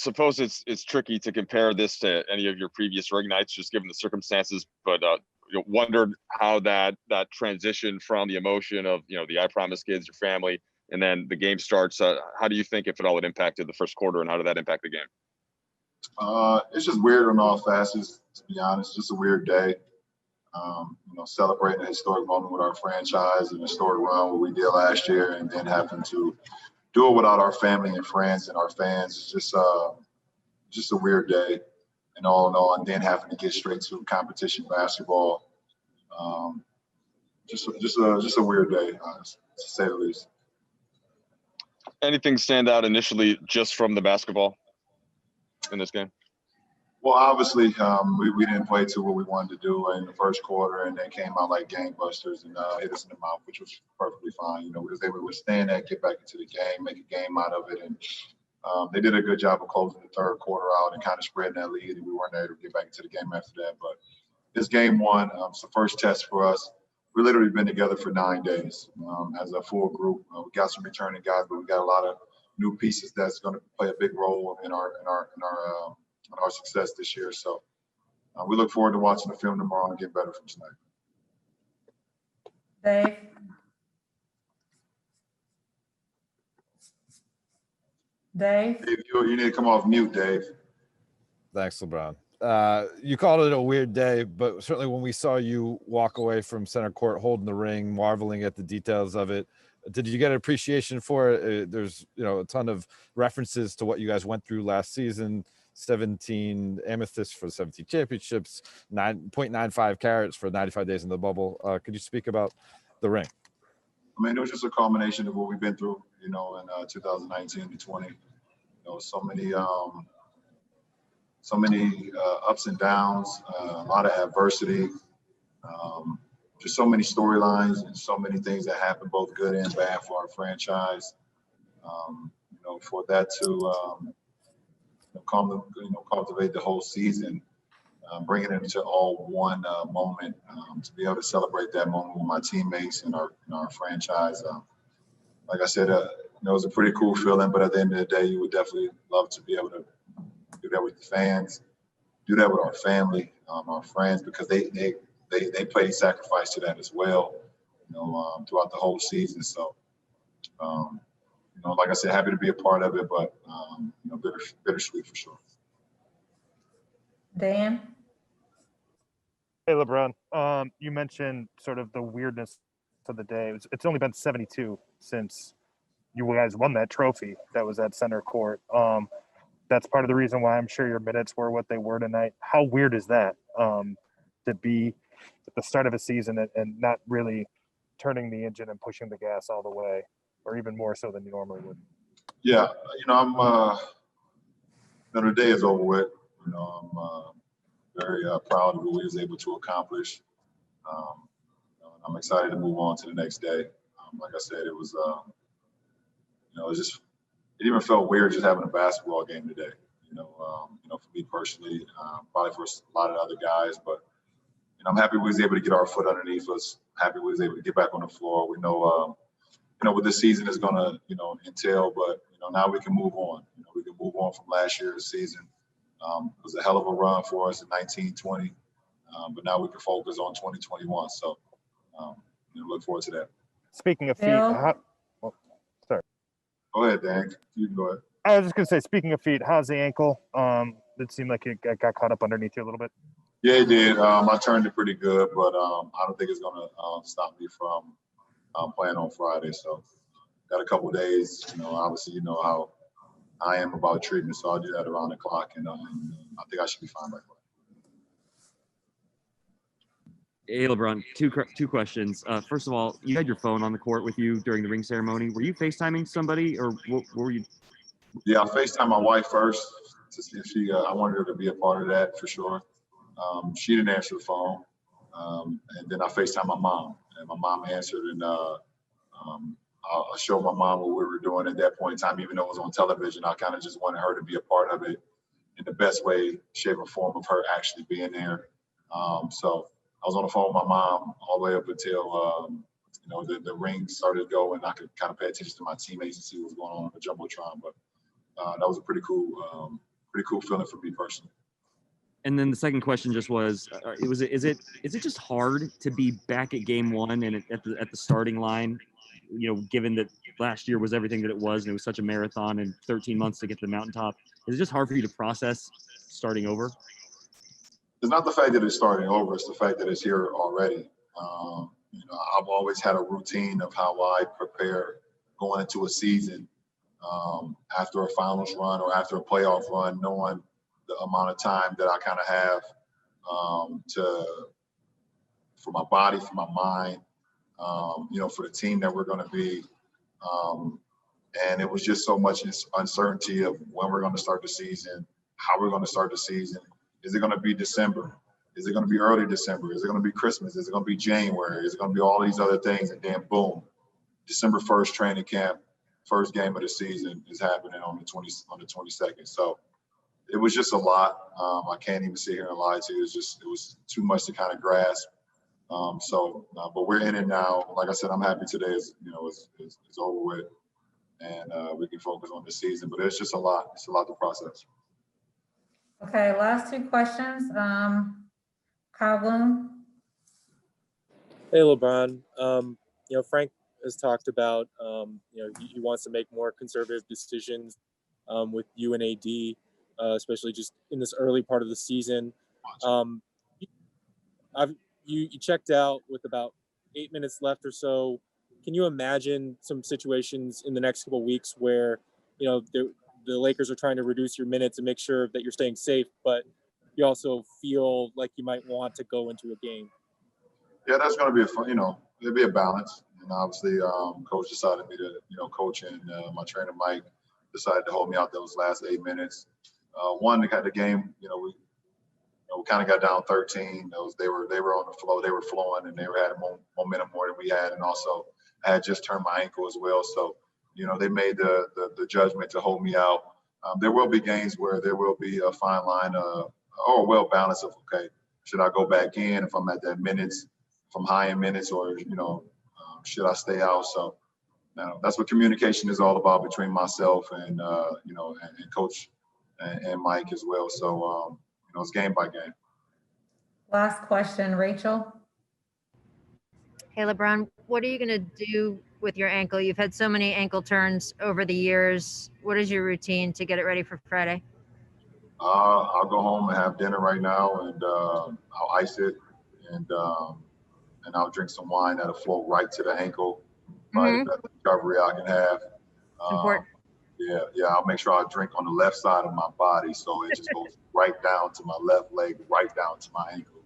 suppose it's tricky to compare this to any of your previous ring nights, just given the circumstances. But wondered how that transition from the emotion of the I Promise kids, your family, and then the game starts. How do you think, if at all, it impacted the first quarter, and how did that impact the game? It's just weird on all facets, to be honest. Just a weird day. Celebrating a historic moment with our franchise and a historic run what we did last year, and then having to do it without our family and friends and our fans. It's just a weird day, and all in all, and then having to get straight to competition basketball. Just a weird day, to say the least. Anything stand out initially just from the basketball in this game? Well, obviously, we didn't play to what we wanted to do in the first quarter, and they came out like gangbusters and hit us in the mouth, which was perfectly fine. We was able to withstand that, get back into the game, make a game out of it, and they did a good job of closing the third quarter out and kind of spreading that lead, and we weren't able to get back into the game after that. But this game one, it's the first test for us. We've literally been together for 9 days as a full group. We got some returning guys, but we got a lot of new pieces that's going to play a big role in our success this year. So we look forward to watching the film tomorrow and get better from tonight. Dave. Dave, you need to come off mute, Dave. Thanks, LeBron. You called it a weird day, but certainly when we saw you walk away from center court holding the ring, marveling at the details of it, did you get an appreciation for it? There's a ton of references to what you guys went through last season. 17 amethysts for the 17 championships, 9.95 carats for 95 days in the bubble. Could you speak about the ring? I mean, it was just a culmination of what we've been through, in 2019 to 20. So many ups and downs, a lot of adversity, just so many storylines and so many things that happen, both good and bad, for our franchise. For that to cultivate the whole season, bringing it into all one moment, to be able to celebrate that moment with my teammates and our franchise. Like I said, it was a pretty cool feeling, but at the end of the day, you would definitely love to be able to do that with the fans, do that with our family, our friends, because they played sacrifice to that as well, throughout the whole season. So, like I said, happy to be a part of it, but bittersweet for sure. Dan. Hey, LeBron. You mentioned sort of the weirdness of the day. It's only been 72 since you guys won that trophy that was at center court. That's part of the reason why I'm sure your minutes were what they were tonight. How weird is that, to be at the start of a season and not really turning the engine and pushing the gas all the way, or even more so than you normally would? Yeah, I'm the day is over with. I'm very proud of what we was able to accomplish. I'm excited to move on to the next day. Like I said, it was it even felt weird just having a basketball game today. For me personally, probably for a lot of other guys, but I'm happy we was able to get our foot underneath us. Happy we was able to get back on the floor. We know, what this season is going to, entail, but now we can move on. We can move on from last year's season. It was a hell of a run for us in 1920, but now we can focus on 2021. So, look forward to that. Speaking of feet, sorry. Go ahead, Dan. You can go ahead. I was just gonna say, speaking of feet, how's the ankle? It seemed like it got caught up underneath you a little bit. Yeah, it did. I turned it pretty good, but I don't think it's gonna stop me from playing on Friday. So, got a couple of days. Obviously, how I am about treatment, so I'll do that around the clock, and I think I should be fine by Friday. Hey, LeBron, two questions. First of all, you had your phone on the court with you during the ring ceremony. Were you FaceTiming somebody, or what were you? Yeah, I FaceTimed my wife first to see if I wanted her to be a part of that for sure. She didn't answer the phone, and then I FaceTimed my mom, and my mom answered, and I showed my mom what we were doing at that point in time, even though it was on television. I kind of just wanted her to be a part of it in the best way, shape, or form of her actually being there. So I was on the phone with my mom all the way up until the ring started to go, and I could kind of pay attention to my teammates and see what was going on the jumbotron. But that was a pretty cool pretty cool feeling for me personally. And then the second question just was, is it just hard to be back at game one and at the starting line, given that last year was everything that it was and it was such a marathon and 13 months to get to the mountaintop? Is it just hard for you to process starting over? It's not the fact that it's starting over; it's the fact that it's here already. I've always had a routine of how I prepare going into a season, after a finals run or after a playoff run, knowing the amount of time that I kind of have for my body, for my mind, for the team that we're going to be. And it was just so much uncertainty of when we're going to start the season, how we're going to start the season. Is it going to be December? Is it going to be early December? Is it going to be Christmas? Is it going to be January? Is it going to be all these other things? And then boom, December 1st training camp, first game of the season is happening on the 22nd. So it was just a lot. I can't even sit here and lie to you. It was too much to kind of grasp. But we're in it now. Like I said, I'm happy today is over with, and we can focus on the season. But it's just a lot. It's a lot to process. Okay, last two questions. Kyle Bloom. Hey, LeBron. Frank has talked about, he wants to make more conservative decisions with you and AD, especially just in this early part of the season. You checked out with about 8 minutes left or so. Can you imagine some situations in the next couple of weeks where, the Lakers are trying to reduce your minutes and make sure that you're staying safe, but you also feel like you might want to go into a game? Yeah, that's going to be it'll be a balance. And obviously, coach decided me to, coach, and my trainer Mike decided to hold me out those last 8 minutes. One, the game, we kind of got down 13. They were on the flow, they were flowing, and they had momentum more than we had. And also, I had just turned my ankle as well, so they made the judgment to hold me out. There will be games where there will be a fine line or a well balance of, okay, should I go back in if I'm at that minutes, if I'm high in minutes, or should I stay out? So that's what communication is all about between myself and and coach and Mike as well. So it's game by game. Last question, Rachel. Hey, LeBron, what are you going to do with your ankle? You've had so many ankle turns over the years. What is your routine to get it ready for Friday? I'll go home and have dinner right now, and I'll ice it, and I'll drink some wine that'll flow right to the ankle. Probably the best recovery I can have. Important. Yeah, I'll make sure I drink on the left side of my body, so it just goes right down to my left leg, right down to my ankle.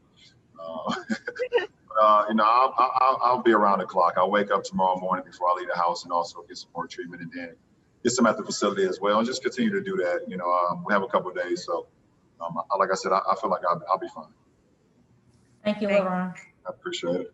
I'll be around the clock. I'll wake up tomorrow morning before I leave the house and also get some more treatment, and then get some at the facility as well, and just continue to do that. We have a couple of days, so like I said, I feel like I'll be fine. Thank you, LeBron. I appreciate it.